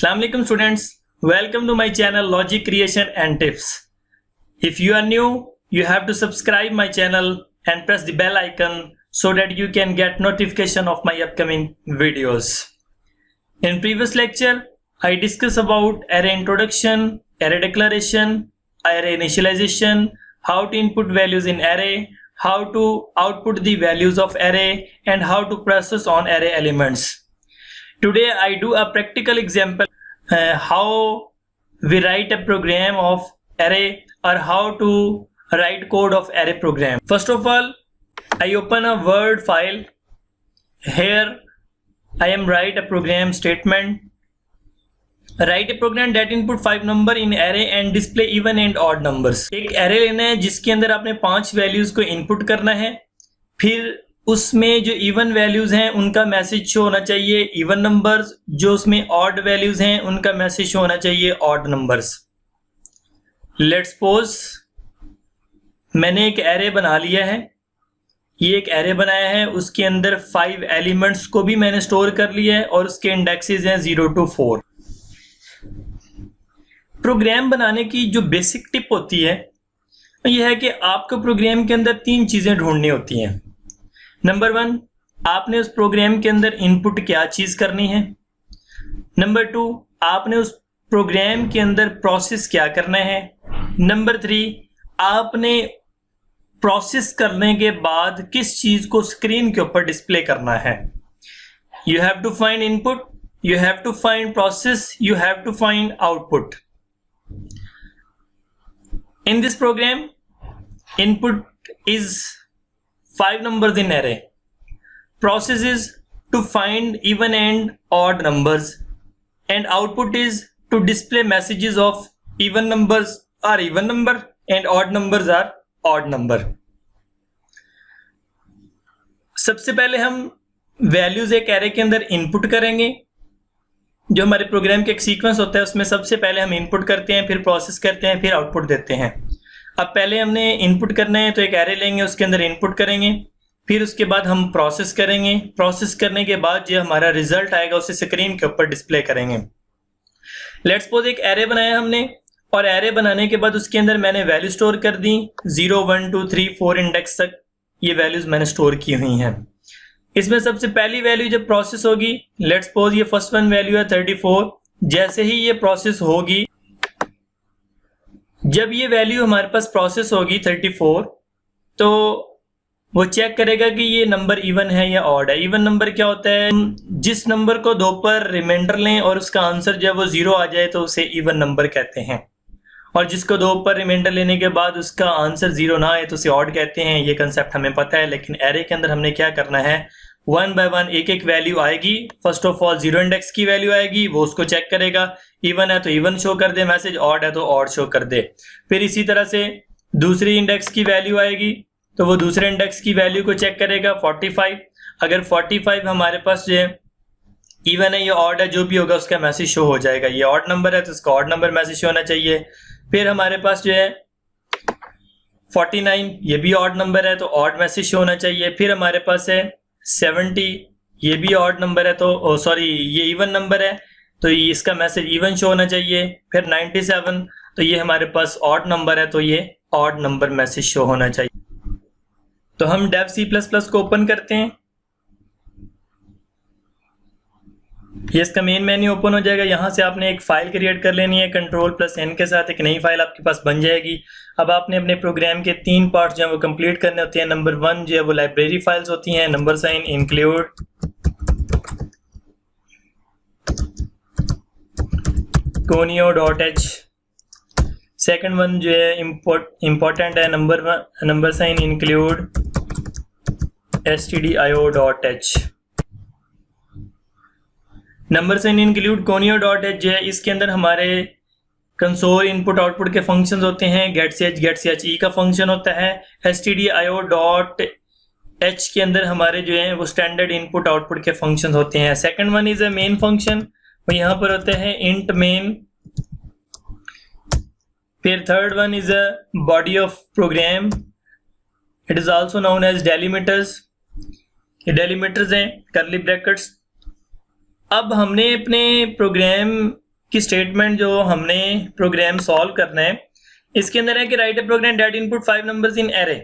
Assalamu alaikum students, welcome to my channel Logic Creation and Tips. If you are new, you have to subscribe my channel and press the bell icon so that you can get notification of my upcoming videos. In previous lecture, I discussed about array introduction, array declaration, array initialization, how to input values in array, how to output the values of array, and how to process on array elements. Today I do a practical example how we write a program of array or how to write code of array program. First of all, I open a Word file. Here I am write a program statement. Write a program that input 5 number in array and display even and odd numbers. एक array लेना है जिसके अंदर आपने 5 values को input करना है, फिर उसमें जो इवन वैल्यूज हैं उनका मैसेज शो होना चाहिए इवन नंबर्स, जो उसमें ऑड वैल्यूज हैं उनका मैसेज शो होना चाहिए ऑड नंबर्स. लेट्स सपोज मैंने एक एरे बना लिया है. ये एक एरे बनाया है, उसके अंदर 5 एलिमेंट्स को भी मैंने स्टोर कर लिया है और उसके इंडेक्सेस हैं 0 to 4. प्रोग्राम बनाने की जो बेसिक टिप होती है यह है कि आपको प्रोग्राम के अंदर 3 चीजें ढूंढनी होती हैं. नंबर 1, आपने उस प्रोग्राम के अंदर इनपुट क्या चीज करनी है. नंबर 2, आपने उस प्रोग्राम के अंदर प्रोसेस क्या करना है. नंबर 3, आपने प्रोसेस करने के बाद किस चीज को स्क्रीन के ऊपर डिस्प्ले करना है. You have to find input, you have to find process, you have to find output. In this program, input is 5 numbers in array. Process is to find even and odd numbers, and output is to display messages of even numbers are even number and odd numbers are odd number. सबसे पहले हम values एक array के अंदर input करेंगे. जो हमारे programme के एक सीक्वेंस होता है उसमें सबसे पहले हम इनपुट करते हैं, फिर प्रोसेस करते हैं, फिर आउटपुट देते हैं. अब पहले हमने इनपुट करना है तो एक एरे लेंगे, उसके अंदर इनपुट करेंगे, फिर उसके बाद हम प्रोसेस करेंगे. प्रोसेस करने के बाद जो हमारा रिजल्ट आएगा उसे स्क्रीन के ऊपर डिस्प्ले करेंगे. लेट्स सपोज एक एरे बनाया हमने और एरे बनाने के बाद उसके अंदर मैंने वैल्यू स्टोर कर दी 0 1 2 3 4 इंडेक्स तक. ये वैल्यूज मैंने स्टोर की हुई हैं. इसमें सबसे पहली वैल्यू जब प्रोसेस होगी, लेट्स सपोज ये फर्स्ट वन वैल्यू है 34. जैसे ही ये प्रोसेस होगी, जब ये वैल्यू हमारे पास प्रोसेस होगी 34, तो वो चेक करेगा कि ये नंबर इवन है या ऑड है. इवन नंबर क्या होता है, जिस नंबर को 2 पर रिमाइंडर लें और उसका आंसर जब वो 0 आ जाए तो उसे इवन नंबर कहते हैं, और जिसको 2 पर रिमाइंडर लेने के बाद उसका आंसर 0 ना आए तो उसे ऑड कहते हैं. ये कंसेप्ट हमें पता है, लेकिन एरे के अंदर हमने क्या करना है, 1 by 1 एक एक वैल्यू आएगी. फर्स्ट ऑफ ऑल 0 इंडेक्स की वैल्यू आएगी, वो उसको चेक करेगा, इवन है तो इवन शो कर दे मैसेज, ऑड है तो ऑड शो कर दे. फिर इसी तरह से दूसरी इंडेक्स की वैल्यू आएगी तो वो दूसरे इंडेक्स की वैल्यू को चेक करेगा 45. अगर 45 हमारे पास जो है इवन है या ऑड है, जो भी होगा उसका मैसेज शो हो जाएगा. ये ऑड नंबर है तो उसका ऑड नंबर मैसेज होना चाहिए. फिर हमारे पास जो है 49, ये भी ऑड नंबर है तो ऑड मैसेज शो होना चाहिए. फिर हमारे पास है 70, ये भी ऑड नंबर है तो सॉरी ये इवन नंबर है तो इसका मैसेज इवन शो होना चाहिए. फिर 97, तो ये हमारे पास ऑड नंबर है तो ये ऑड नंबर मैसेज शो होना चाहिए. तो हम डेव C++ को ओपन करते हैं. ये इसका मेन मेन्यू ओपन हो जाएगा. यहाँ से आपने एक फाइल क्रिएट कर लेनी है, Ctrl+N के साथ एक नई फाइल आपके पास बन जाएगी. अब आपने अपने प्रोग्राम के 3 पार्ट्स जो है वो कंप्लीट करने होते हैं. नंबर 1 जो है वो लाइब्रेरी फाइल्स होती हैं, number sign include, conio.h. Second one जो है इम्पोर्टेंट है, number sign include stdio.h. Number sign include conio.h जो है इसके अंदर हमारे कंसोल इनपुट आउटपुट के फंक्शंस होते हैं. getch का फंक्शन होता है. stdio.h के अंदर हमारे जो है वो स्टैंडर्ड इनपुट आउटपुट के फंक्शंस होते हैं. Second one is a main function, वो यहाँ पर होते हैं int main. फिर third one is a body of program, it is also known as delimiters. ये डेलिमिटर्स हैं, कर्ली ब्रैकेट्स. अब हमने अपने प्रोग्राम की स्टेटमेंट जो हमने प्रोग्राम सॉल्व करना है, इसके अंदर है कि write a program that input 5 numbers in array.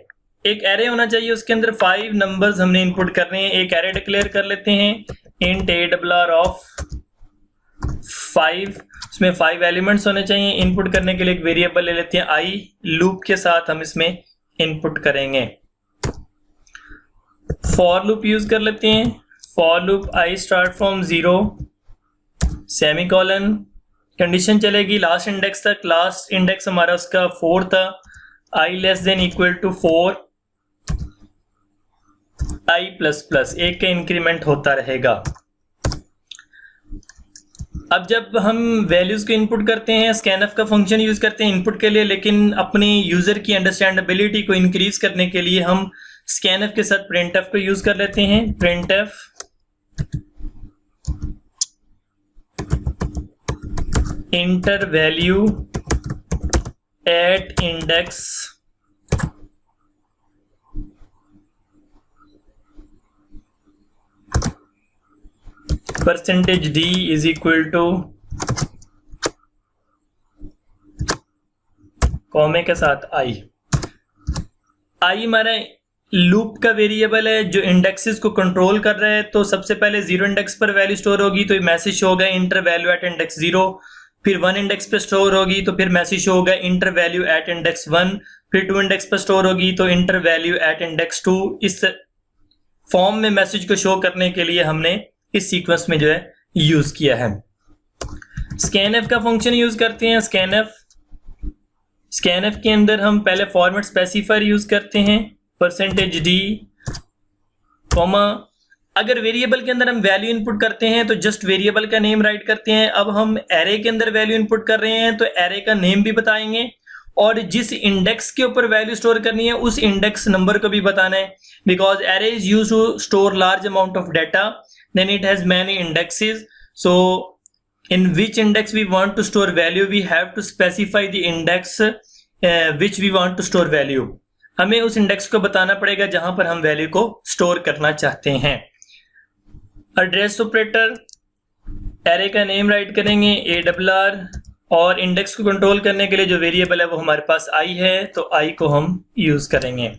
एक एरे होना चाहिए, उसके अंदर 5 नंबर्स हमने इनपुट करने हैं। एक एरे डिक्लेयर कर लेते हैं, इंट ARR ऑफ 5, उसमें 5 एलिमेंट्स होने चाहिए। इनपुट करने के लिए एक वेरिएबल ले लेते हैं i, लूप के साथ हम इसमें इनपुट करेंगे। फॉर लूप यूज कर लेते हैं, for loop i start from 0 semicolon, condition चलेगी लास्ट इंडेक्स तक। लास्ट इंडेक्स हमारा उसका 4 था, i less than equal to 4 i plus plus, एक का इंक्रीमेंट होता रहेगा। अब जब हम वैल्यूज को इनपुट करते हैं, स्कैनफ का फंक्शन यूज करते हैं इनपुट के लिए, लेकिन अपने यूजर की अंडरस्टैंडेबिलिटी को इंक्रीज करने के लिए हम स्कैनफ के साथ प्रिंटफ को यूज कर लेते हैं। Printf enter value at index % d is equal to comma के साथ i हमारा लूप का वेरिएबल है जो इंडेक्सेस को कंट्रोल कर रहा है। तो सबसे पहले 0 इंडेक्स पर वैल्यू स्टोर होगी तो मैसेज होगा इंटर वैल्यू एट इंडेक्स 0, फिर 1 इंडेक्स पर स्टोर होगी तो फिर मैसेज होगा इंटर वैल्यू एट इंडेक्स 1, फिर 2 इंडेक्स पर स्टोर होगी तो इंटर वैल्यू एट इंडेक्स 2। इस फॉर्म में मैसेज को शो करने के लिए हमने इस सीक्वेंस में जो है यूज किया है। स्कैनफ का फंक्शन यूज करते हैं। स्कैनफ के अंदर हम पहले फॉर्मेट स्पेसिफायर यूज करते हैं, %d कॉमा, अगर वेरिएबल के अंदर हम वैल्यू इनपुट करते हैं तो जस्ट वेरिएबल का नेम राइट करते हैं। अब हम एरे के अंदर वैल्यू इनपुट कर रहे हैं तो एरे का नेम भी बताएंगे और जिस इंडेक्स के ऊपर वैल्यू स्टोर करनी है उस इंडेक्स नंबर को भी बताना है। Because array is used to store large amount of data, then it has many indexes, so in which index we want to store value we have to specify the index which we want to store value। हमें उस index को बताना पड़ेगा जहां पर हम value को store करना चाहते हैं। एड्रेस ऑपरेटर, एरे का नेम राइट करेंगे ARR और इंडेक्स को कंट्रोल करने के लिए जो वेरिएबल है वो हमारे पास i है तो i को हम यूज करेंगे।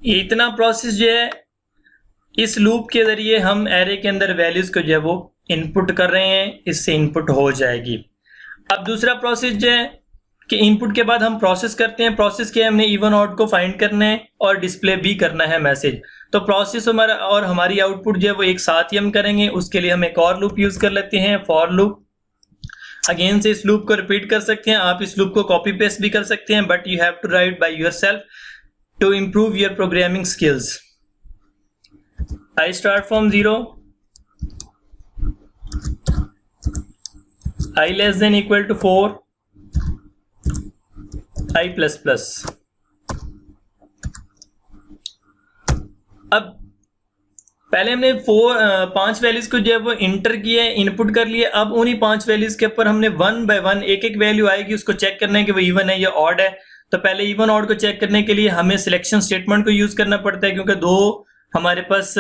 इतना प्रोसेस जो है इस लूप के जरिए हम एरे के अंदर वैल्यूज को जो है वो इनपुट कर रहे हैं, इससे इनपुट हो जाएगी। अब दूसरा प्रोसेस जो है कि इनपुट के बाद हम प्रोसेस करते हैं। प्रोसेस के हमने इवन आउट को फाइंड करना है और डिस्प्ले भी करना है मैसेज। तो प्रोसेस हमारा और हमारी आउटपुट जो है वो एक साथ ही हम करेंगे। उसके लिए हम एक और लूप यूज कर लेते हैं, फॉर लूप। अगेन से इस लूप को रिपीट कर सकते हैं, आप इस लूप को कॉपी पेस्ट भी कर सकते हैं, but you have to write by yourself to improve your programming skills. I start from 0, I less than equal to 4, I plus plus। अब पहले हमने 5 वैल्यूज को जो है वो इंटर किया, इनपुट कर लिए। अब उन्हीं 5 वैल्यूज के ऊपर हमने 1 बाय 1 एक एक वैल्यू आएगी उसको चेक करना है कि वो इवन है या ऑड है। तो पहले इवन ऑड को चेक करने के लिए हमें सिलेक्शन स्टेटमेंट को यूज करना पड़ता है, क्योंकि दो हमारे पास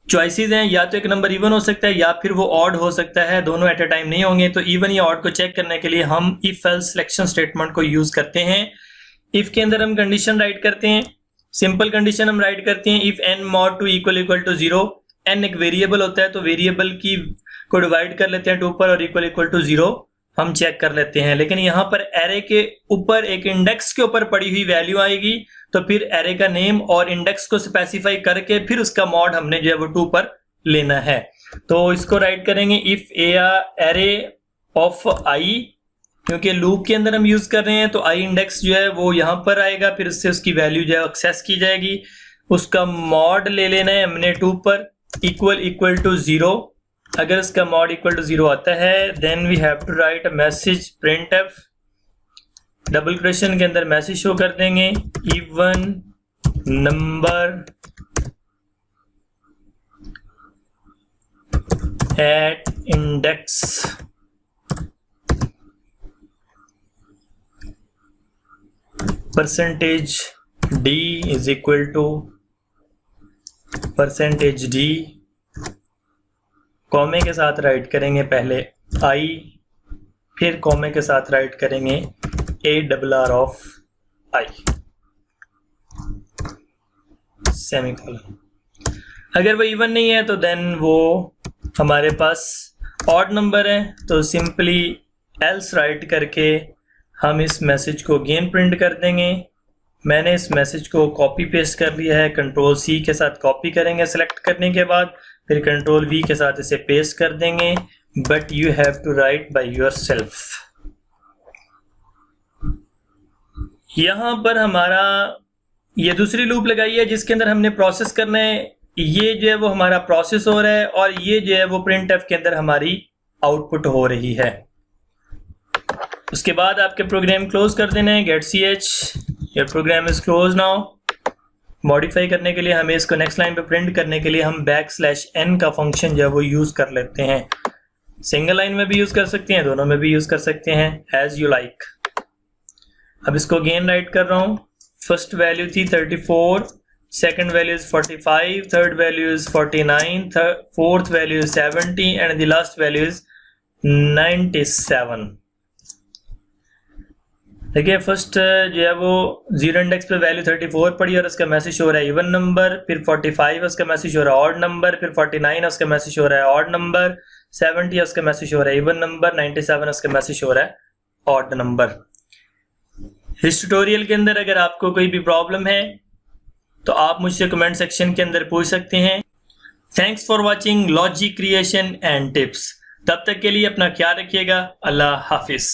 चॉइसेस हैं, या तो एक नंबर इवन हो सकता है या फिर वो ऑड हो सकता है, दोनों एट अ टाइम नहीं होंगे। तो इवन या ऑड को चेक करने के लिए हम इफ एल्स सिलेक्शन स्टेटमेंट को यूज करते हैं। इफ के अंदर हम कंडीशन राइट करते हैं, सिंपल कंडीशन हम राइट करते हैं if n mod 2 equal to 0। n एक वेरिएबल होता है तो वेरिएबल की को डिवाइड कर लेते हैं 2 पर और इक्वल टू 0 हम चेक कर लेते हैं। लेकिन यहाँ पर एरे के ऊपर एक इंडेक्स के ऊपर पड़ी हुई वैल्यू आएगी तो फिर एरे का नेम और इंडेक्स को स्पेसिफाई करके फिर उसका मॉड हमने जो है वो 2 पर लेना है। तो इसको राइट करेंगे इफ एरे ऑफ i, क्योंकि लूप के अंदर हम यूज कर रहे हैं तो i इंडेक्स जो है वो यहाँ पर आएगा, फिर उससे उसकी वैल्यू जो है एक्सेस की जाएगी। उसका मॉड ले लेना है हमने 2 पर इक्वल टू 0। अगर इसका मॉड इक्वल टू 0 आता है then we have to write a message printf, double question के अंदर मैसेज शो कर देंगे even number at index %d is equal to %d, comma के साथ राइट करेंगे पहले आई, फिर कॉमे के साथ राइट करेंगे ARR ऑफ आई, सेमीकोलन। अगर वो इवन नहीं है तो देन वो हमारे पास ऑड नंबर है, तो सिंपली एल्स राइट करके हम इस मैसेज को अगेन प्रिंट कर देंगे। मैंने इस मैसेज को कॉपी पेस्ट कर लिया है, कंट्रोल C के साथ कॉपी करेंगे सेलेक्ट करने के बाद, फिर कंट्रोल V के साथ इसे पेस्ट कर देंगे, but you have to write by yourself. यहाँ पर हमारा ये दूसरी लूप लगाई है जिसके अंदर हमने प्रोसेस करना है। ये जो है वो हमारा प्रोसेस हो रहा है और ये जो है वो printf के अंदर हमारी आउटपुट हो रही है। उसके बाद आपके प्रोग्राम क्लोज कर देना है, get ch, your program is close now. Modify करने के लिए हमें इसको नेक्स्ट लाइन पे प्रिंट करने के लिए हम \n का फंक्शन जो है वो यूज कर लेते हैं। सिंगल लाइन में भी यूज कर सकते हैं, दोनों में भी यूज कर सकते हैं, एज यू लाइक। अब इसको अगेन राइट कर रहा हूँ। फर्स्ट वैल्यू थी 34, second value is 45, third value is 49, fourth value is 70 and the last value is 97। देखिए फर्स्ट जो है वो जीरो इंडेक्स पे वैल्यू 34 पड़ी और उसका मैसेज हो रहा है इवन नंबर, फिर 45 उसका मैसेज हो रहा है ऑड नंबर, फिर 49 उसका मैसेज हो रहा है ऑड नंबर, 70 उसका मैसेज हो रहा है इवन नंबर, 97 उसका मैसेज हो रहा है ऑड नंबर। इस ट्यूटोरियल के अंदर अगर आपको कोई भी प्रॉब्लम है तो आप मुझसे कमेंट सेक्शन के अंदर पूछ सकते हैं। Thanks for watching logic creation and tips. तब तक के लिए अपना ख्याल रखिएगा। अल्लाह हाफिज।